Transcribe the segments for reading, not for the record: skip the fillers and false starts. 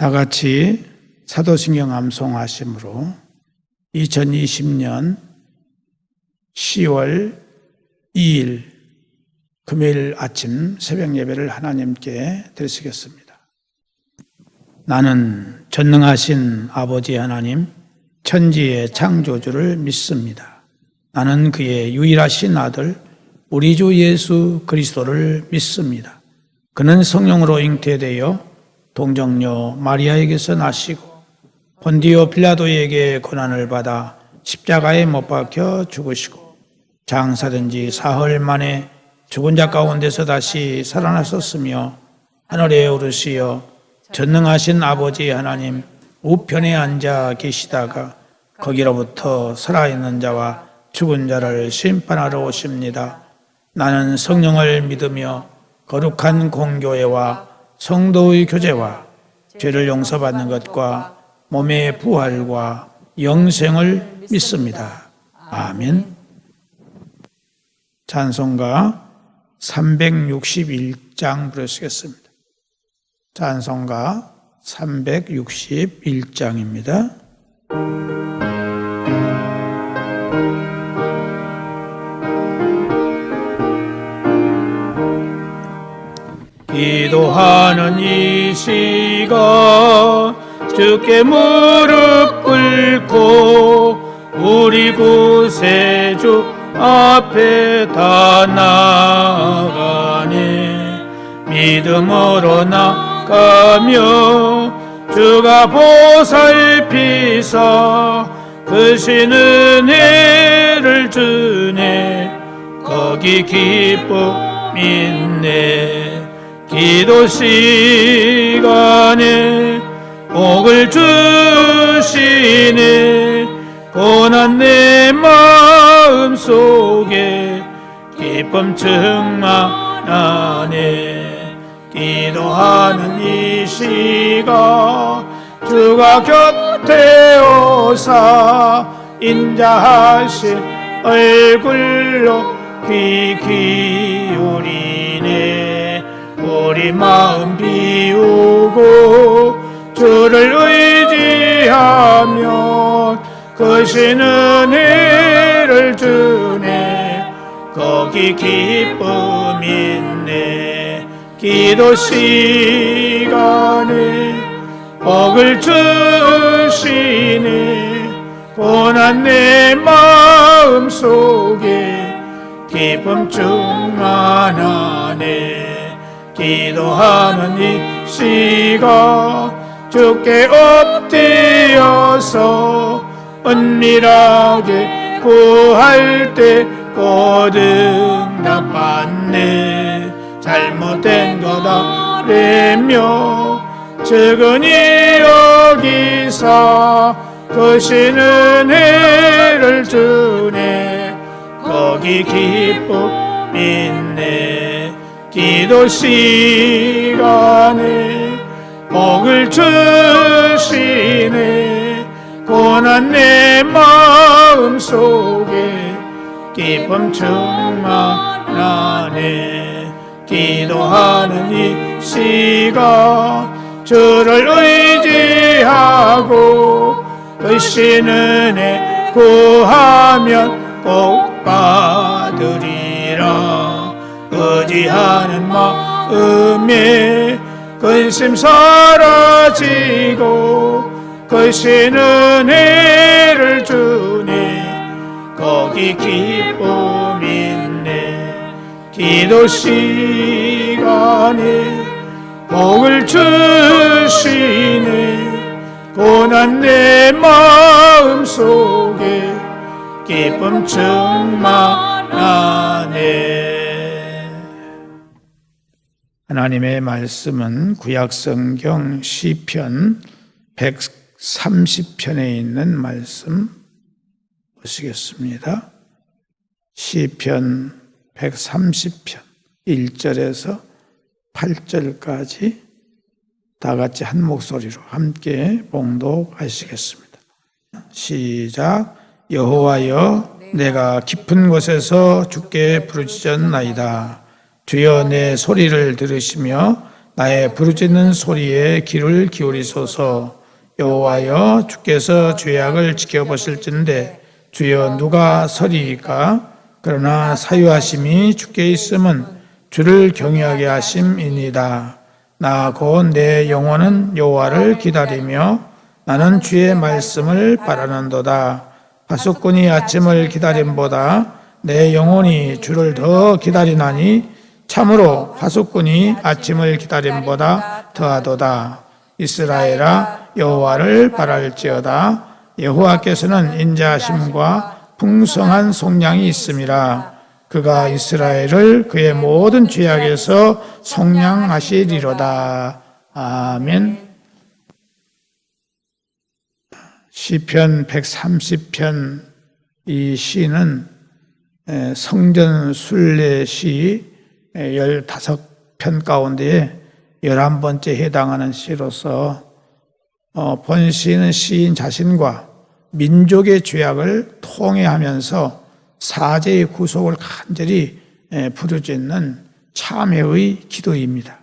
다 같이 사도신경 암송하심으로 2020년 10월 2일 금요일 아침 새벽 예배를 하나님께 드리시겠습니다. 나는 전능하신 아버지 하나님, 천지의 창조주를 믿습니다. 나는 그의 유일하신 아들 우리 주 예수 그리스도를 믿습니다. 그는 성령으로 잉태되어 동정녀 마리아에게서 나시고 본디오 빌라도에게 고난을 받아 십자가에 못 박혀 죽으시고 장사된 지 사흘 만에 죽은 자 가운데서 다시 살아나셨으며 하늘에 오르시어 전능하신 아버지 하나님 우편에 앉아 계시다가 거기로부터 살아있는 자와 죽은 자를 심판하러 오십니다. 나는 성령을 믿으며 거룩한 공교회와 성도의 교제와 죄를 용서받는 것과 몸의 부활과 영생을 믿습니다. 아멘. 찬송가 361장 부르시겠습니다. 찬송가 361장입니다. 기도하는 이 시간 주께 무릎 꿇고 우리 구세주 앞에 다 나아가네. 믿음으로 나가며 주가 보살피사 크신 은혜를 주네. 거기 기쁨 있네. 기도 시간에 복을 주시네. 고난 내 마음 속에 기쁨 충만하네. 기도하는 이 시간 주가 곁에 오사 인자하신 얼굴로 귀 기울이네. 우리 마음 비우고 주를 의지하면 크신 은혜를 주네. 거기 기쁨 있네. 기도 시간에 복을 주시네. 고난 내 마음 속에 기쁨 충만하네. 기도하는 이 시간 주께 엎드려서 은밀하게 구할 때 곧 응답받네. 잘못된 것 아뢰며 측은히 여기사 크신 은혜를 주네. 거기 기쁨 있네. 기도 시간에 복을 주시네. 고난 내 마음 속에 기쁨 충만하네. 기도하는 이 시간 주를 의지하고 크신 은혜 구하면 꼭 받으리라. 의지하는 마음에 근심 사라지고 크신 은혜를 주네. 거기 기쁨 있네. 기도 시간에 복을 주시네. 고난 내 마음 속에 기쁨 충만하네. 하나님의 말씀은 구약성경 시편 130편에 있는 말씀 보시겠습니다. 시편 130편 1절에서 8절까지 다 같이 한 목소리로 함께 봉독하시겠습니다. 시작. 여호와여, 내가 깊은 곳에서 주께 부르짖었나이다. 주여, 내 소리를 들으시며 나의 부르짖는 소리에 귀를 기울이소서. 여호와여, 주께서 죄악을 지켜보실진대 주여 누가 서리이까? 그러나 사유하심이 주께 있음은 주를 경외하게 하심이니이다. 나 곧 내 영혼은 여호와를 기다리며 나는 주의 말씀을 바라는도다. 파수꾼이 아침을 기다림보다 내 영혼이 주를 더 기다리나니 참으로 파수꾼이 아침을 기다림보다 더하도다. 이스라엘아, 여호와를 바랄지어다. 여호와께서는 인자하심과 풍성한 속량이 있음이라. 그가 이스라엘을 그의 모든 죄악에서 속량하시리로다. 아멘. 시편 130편 이 시는 성전 순례 시 15편 가운데 11번째 해당하는 시로서 본 시는 시인 자신과 민족의 죄악을 통회하면서 사제의 구속을 간절히 부르짖는 참회의 기도입니다.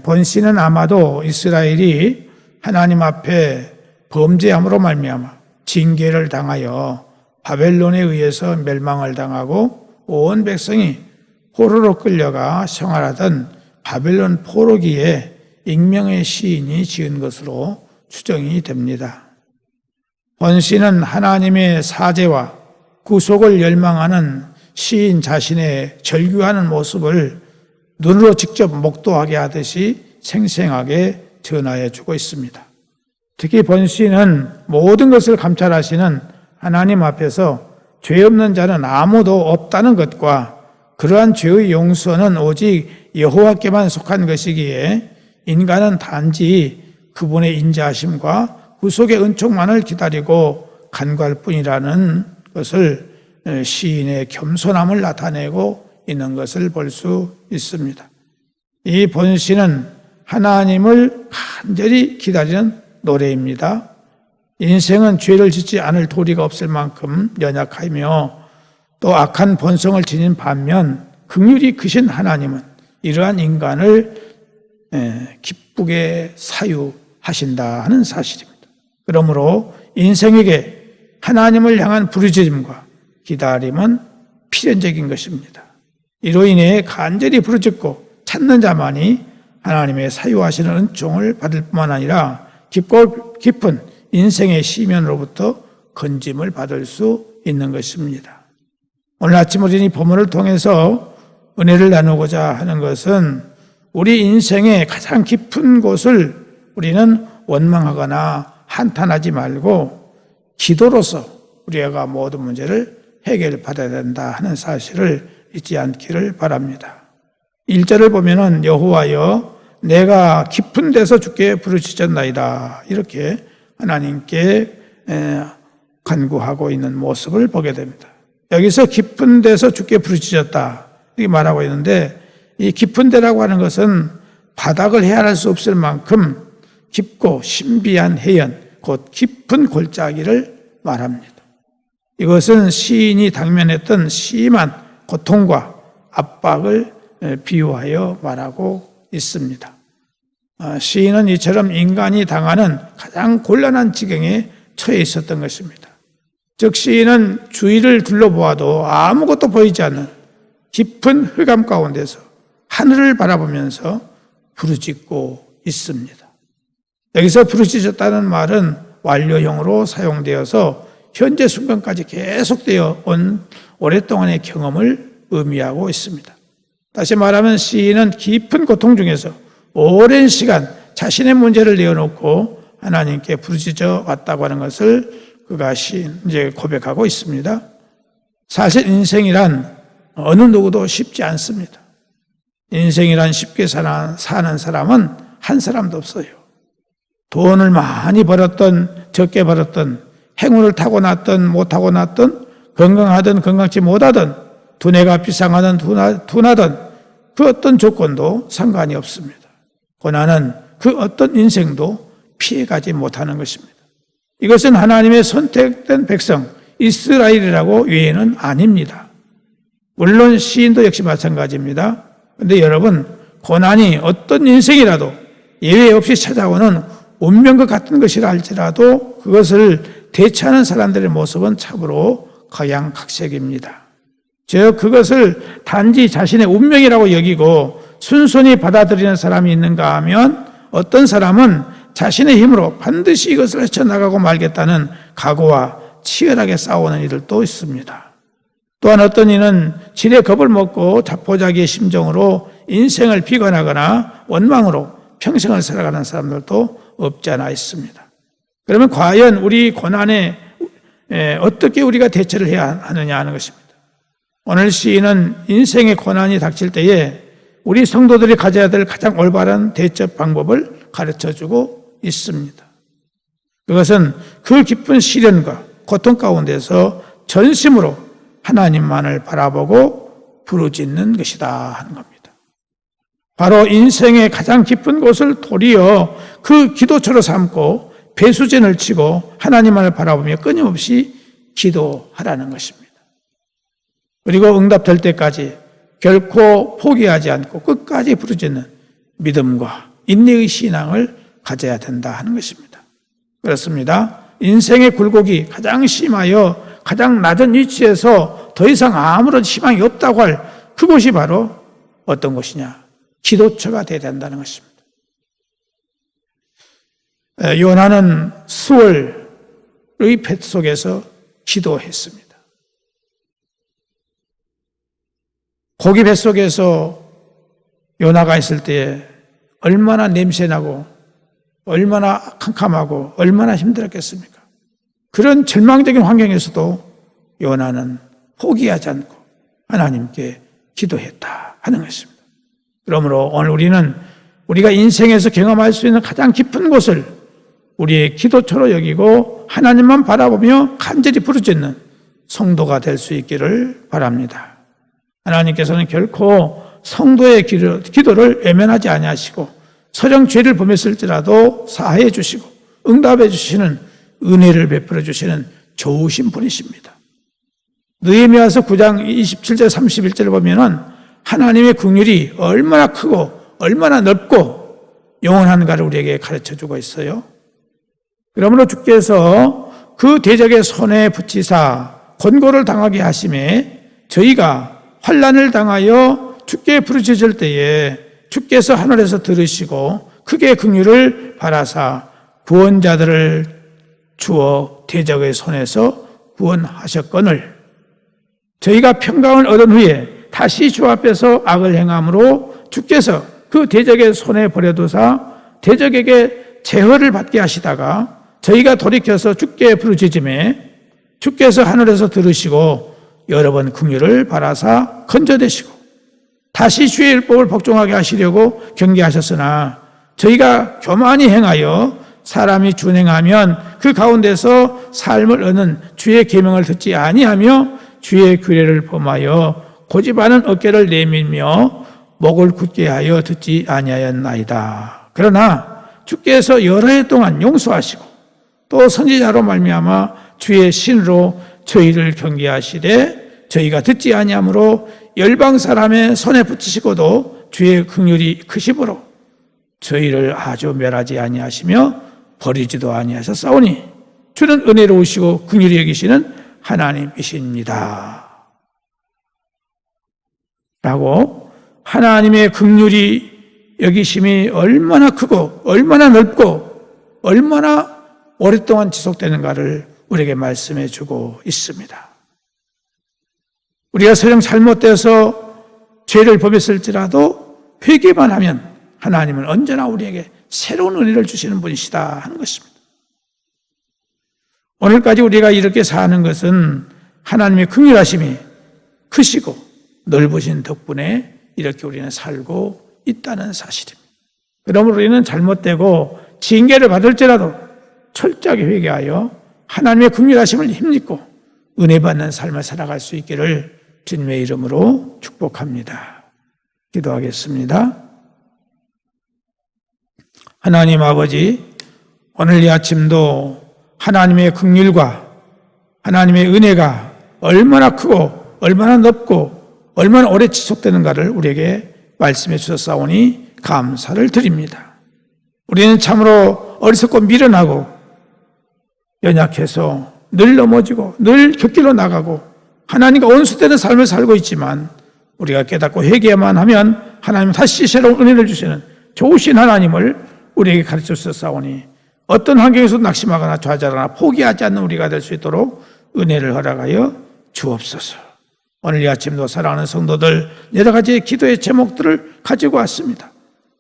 본 시는 아마도 이스라엘이 하나님 앞에 범죄함으로 말미암아 징계를 당하여 바벨론에 의해서 멸망을 당하고 온 백성이 포로로 끌려가 생활하던 바벨론 포로기에 익명의 시인이 지은 것으로 추정이 됩니다. 본 시는 하나님의 사죄와 구속을 열망하는 시인 자신의 절규하는 모습을 눈으로 직접 목도하게 하듯이 생생하게 전하해 주고 있습니다. 특히 본 시는 모든 것을 감찰하시는 하나님 앞에서 죄 없는 자는 아무도 없다는 것과 그러한 죄의 용서는 오직 여호와께만 속한 것이기에 인간은 단지 그분의 인자하심과 구속의 은총만을 기다리고 간구할 뿐이라는 것을 시인의 겸손함을 나타내고 있는 것을 볼 수 있습니다. 이 본시는 하나님을 간절히 기다리는 노래입니다. 인생은 죄를 짓지 않을 도리가 없을 만큼 연약하며 또 악한 본성을 지닌 반면 긍휼이 크신 하나님은 이러한 인간을 기쁘게 사유하신다 하는 사실입니다. 그러므로 인생에게 하나님을 향한 부르짖음과 기다림은 필연적인 것입니다. 이로 인해 간절히 부르짖고 찾는 자만이 하나님의 사유하시는 은총을 받을 뿐만 아니라 깊고 깊은 인생의 시면으로부터 건짐을 받을 수 있는 것입니다. 오늘 아침 우리는 이 본문을 통해서 은혜를 나누고자 하는 것은 우리 인생의 가장 깊은 곳을 우리는 원망하거나 한탄하지 말고 기도로서 우리가 모든 문제를 해결받아야 된다 하는 사실을 잊지 않기를 바랍니다. 1절을 보면은 여호와여 내가 깊은 데서 주께 부르짖었나이다 이렇게 하나님께 간구하고 있는 모습을 보게 됩니다. 여기서 깊은 데서 주께 부르짖었다 이렇게 말하고 있는데 이 깊은 데라고 하는 것은 바닥을 헤아릴 수 없을 만큼 깊고 신비한 해연 곧 깊은 골짜기를 말합니다. 이것은 시인이 당면했던 심한 고통과 압박을 비유하여 말하고 있습니다. 시인은 이처럼 인간이 당하는 가장 곤란한 지경에 처해 있었던 것입니다. 즉 시인은 주위를 둘러보아도 아무것도 보이지 않는 깊은 흑암 가운데서 하늘을 바라보면서 부르짖고 있습니다. 여기서 부르짖었다는 말은 완료형으로 사용되어서 현재 순간까지 계속되어 온 오랫동안의 경험을 의미하고 있습니다. 다시 말하면 시인은 깊은 고통 중에서 오랜 시간 자신의 문제를 내어놓고 하나님께 부르짖어 왔다고 하는 것을 그가 이제 고백하고 있습니다. 사실 인생이란 어느 누구도 쉽지 않습니다. 인생이란 쉽게 사는 사람은 한 사람도 없어요. 돈을 많이 벌었던 적게 벌었던 행운을 타고났던 못 타고났던 건강하든 건강치 못하든 두뇌가 비상하든 둔하든 그 어떤 조건도 상관이 없습니다. 고난은 그 어떤 인생도 피해가지 못하는 것입니다. 이것은 하나님의 선택된 백성 이스라엘이라고 외에는 아닙니다. 물론 시인도 역시 마찬가지입니다. 그런데 여러분 고난이 어떤 인생이라도 예외 없이 찾아오는 운명과 같은 것이라 할지라도 그것을 대처하는 사람들의 모습은 참으로 각양각색입니다. 즉 그것을 단지 자신의 운명이라고 여기고 순순히 받아들이는 사람이 있는가 하면 어떤 사람은 자신의 힘으로 반드시 이것을 헤쳐나가고 말겠다는 각오와 치열하게 싸우는 이들도 있습니다. 또한 어떤 이는 지레 겁을 먹고 자포자기의 심정으로 인생을 비관하거나 원망으로 평생을 살아가는 사람들도 없지 않아 있습니다. 그러면 과연 우리 고난에 어떻게 우리가 대처를 해야 하느냐 하는 것입니다. 오늘 시인은 인생의 고난이 닥칠 때에 우리 성도들이 가져야 될 가장 올바른 대처 방법을 가르쳐주고 있습니다. 그것은 그 깊은 시련과 고통 가운데서 전심으로 하나님만을 바라보고 부르짖는 것이다 하는 겁니다. 바로 인생의 가장 깊은 곳을 도리어 그 기도처로 삼고 배수진을 치고 하나님만을 바라보며 끊임없이 기도하라는 것입니다. 그리고 응답될 때까지 결코 포기하지 않고 끝까지 부르짖는 믿음과 인내의 신앙을 가져야 된다 하는 것입니다. 그렇습니다. 인생의 굴곡이 가장 심하여 가장 낮은 위치에서 더 이상 아무런 희망이 없다고 할 그곳이 바로 어떤 곳이냐? 기도처가 되어야 된다는 것입니다. 요나는 수월의 뱃속에서 기도했습니다. 고기 뱃속에서 요나가 있을 때 얼마나 냄새나고 얼마나 캄캄하고 얼마나 힘들었겠습니까? 그런 절망적인 환경에서도 요나는 포기하지 않고 하나님께 기도했다 하는 것입니다. 그러므로 오늘 우리는 우리가 인생에서 경험할 수 있는 가장 깊은 곳을 우리의 기도처로 여기고 하나님만 바라보며 간절히 부르짖는 성도가 될 수 있기를 바랍니다. 하나님께서는 결코 성도의 기도를 외면하지 아니하시고 서령 죄를 범했을지라도 사하해 주시고 응답해 주시는 은혜를 베풀어 주시는 좋으신 분이십니다. 느헤미야서 9장 27절 31절을 보면은 하나님의 긍휼이 얼마나 크고 얼마나 넓고 영원한가를 우리에게 가르쳐주고 있어요. 그러므로 주께서 그 대적의 손에 붙이사 권고를 당하게 하심에 저희가 환난을 당하여 주께 부르짖을 때에 주께서 하늘에서 들으시고 크게 긍휼을 바라사 구원자들을 주어 대적의 손에서 구원하셨거늘 저희가 평강을 얻은 후에 다시 주 앞에서 악을 행함으로 주께서 그 대적의 손에 버려두사 대적에게 제허를 받게 하시다가 저희가 돌이켜서 주께 부르짖음에 주께서 하늘에서 들으시고 여러 번 긍휼을 바라사 건져내시고 다시 주의 율법을 복종하게 하시려고 경계하셨으나 저희가 교만히 행하여 사람이 준행하면 그 가운데서 삶을 얻는 주의 계명을 듣지 아니하며 주의 규례를 범하여 고집하는 어깨를 내밀며 목을 굳게 하여 듣지 아니하였나이다. 그러나 주께서 여러 해 동안 용서하시고 또 선지자로 말미암아 주의 신으로 저희를 경계하시되 저희가 듣지 아니하므로 열방 사람의 손에 붙이시고도 주의 긍휼이 크심으로 저희를 아주 멸하지 아니하시며 버리지도 아니하셨사오니 주는 은혜로우시고 긍휼히 여기시는 하나님이십니다. 라고 하나님의 긍휼이 여기심이 얼마나 크고 얼마나 넓고 얼마나 오랫동안 지속되는가를 우리에게 말씀해 주고 있습니다. 우리가 설령 잘못되어서 죄를 범했을지라도 회개만 하면 하나님은 언제나 우리에게 새로운 은혜를 주시는 분이시다 하는 것입니다. 오늘까지 우리가 이렇게 사는 것은 하나님의 긍휼하심이 크시고 넓으신 덕분에 이렇게 우리는 살고 있다는 사실입니다. 그러므로 우리는 잘못되고 징계를 받을지라도 철저하게 회개하여 하나님의 긍휼하심을 힘입고 은혜 받는 삶을 살아갈 수 있기를 주님의 이름으로 축복합니다. 기도하겠습니다. 하나님 아버지, 오늘 이 아침도 하나님의 긍휼과 하나님의 은혜가 얼마나 크고 얼마나 넓고 얼마나 오래 지속되는가를 우리에게 말씀해 주셨사오니 감사를 드립니다. 우리는 참으로 어리석고 미련하고 연약해서 늘 넘어지고 늘 곁길로 나가고 하나님과 원수되는 삶을 살고 있지만 우리가 깨닫고 회개만 하면 하나님은 다시 새로운 은혜를 주시는 좋으신 하나님을 우리에게 가르쳐 주셨사오니 어떤 환경에서도 낙심하거나 좌절하거나 포기하지 않는 우리가 될 수 있도록 은혜를 허락하여 주옵소서. 오늘 이 아침도 사랑하는 성도들 여러 가지 기도의 제목들을 가지고 왔습니다.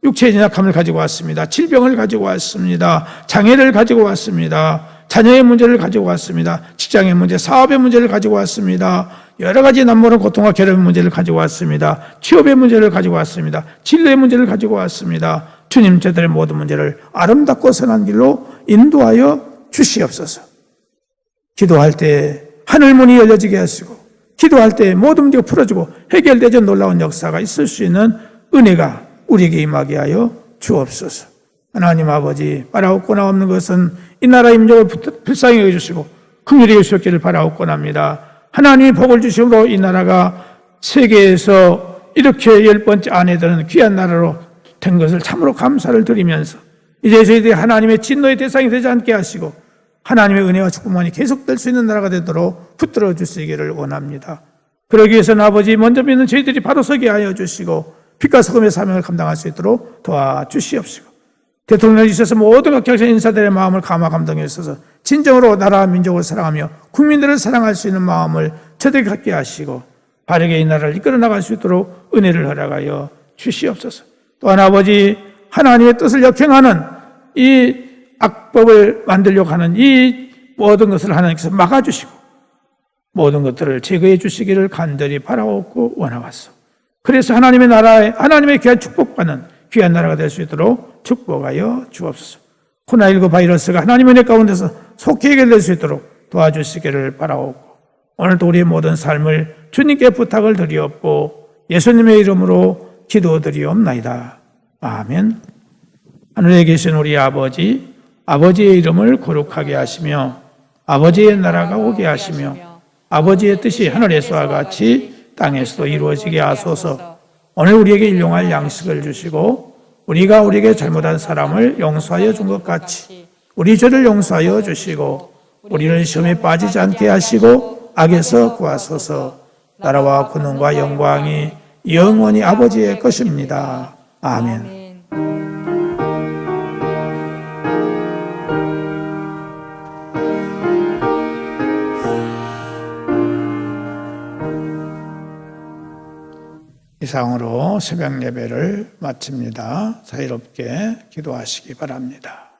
육체의 연약함을 가지고 왔습니다. 질병을 가지고 왔습니다. 장애를 가지고 왔습니다. 자녀의 문제를 가지고 왔습니다. 직장의 문제, 사업의 문제를 가지고 왔습니다. 여러 가지 남모른 고통과 괴로움의 문제를 가지고 왔습니다. 취업의 문제를 가지고 왔습니다. 진로의 문제를 가지고 왔습니다. 주님, 저들의 모든 문제를 아름답고 선한 길로 인도하여 주시옵소서. 기도할 때 하늘문이 열려지게 하시고 기도할 때 모든 문제가 풀어지고 해결되죠. 놀라운 역사가 있을 수 있는 은혜가 우리에게 임하게 하여 주옵소서. 하나님 아버지, 바라옵고나 없는 것은 이 나라의 민족을 불쌍히 여겨주시고 긍휼히 여기시기를 바라옵고나합니다. 하나님이 복을 주심으로 이 나라가 세계에서 이렇게 10번째 안에 드는 귀한 나라로 된 것을 참으로 감사를 드리면서 이제 저희들이 하나님의 진노의 대상이 되지 않게 하시고 하나님의 은혜와 축복만이 계속될 수 있는 나라가 되도록 붙들어 주시기를 원합니다. 그러기 위해서는 아버지 먼저 믿는 저희들이 바로 서게 하여 주시고 빛과 소금의 사명을 감당할 수 있도록 도와주시옵시고 대통령을 있어서 모든 각계에서 인사들의 마음을 감화 감동해 주셔서 진정으로 나라와 민족을 사랑하며 국민들을 사랑할 수 있는 마음을 저들에게 갖게 하시고 바르게 이 나라를 이끌어 나갈 수 있도록 은혜를 허락하여 주시옵소서. 또한 아버지, 하나님의 뜻을 역행하는 이 악법을 만들려고 하는 이 모든 것을 하나님께서 막아주시고 모든 것들을 제거해 주시기를 간절히 바라옵고 원하왔소. 그래서 하나님의 나라에 하나님의 귀한 축복받는 귀한 나라가 될 수 있도록 축복하여 주옵소서. 코로나19 바이러스가 하나님의 은혜 가운데서 속히 해결될 수 있도록 도와주시기를 바라옵고 오늘도 우리의 모든 삶을 주님께 부탁을 드리옵고 예수님의 이름으로 기도드리옵나이다. 아멘. 하늘에 계신 우리 아버지, 아버지의 이름을 거룩하게 하시며 아버지의 나라가 오게 하시며 아버지의 뜻이 하늘에서와 같이 땅에서도 이루어지게 하소서. 오늘 우리에게 일용할 양식을 주시고 우리가 우리에게 잘못한 사람을 용서하여 준 것 같이 우리 죄를 용서하여 주시고 우리를 시험에 빠지지 않게 하시고 악에서 구하소서. 나라와 권능과 영광이 영원히 아버지의 것입니다. 아멘. 이상으로 새벽 예배를 마칩니다. 자유롭게 기도하시기 바랍니다.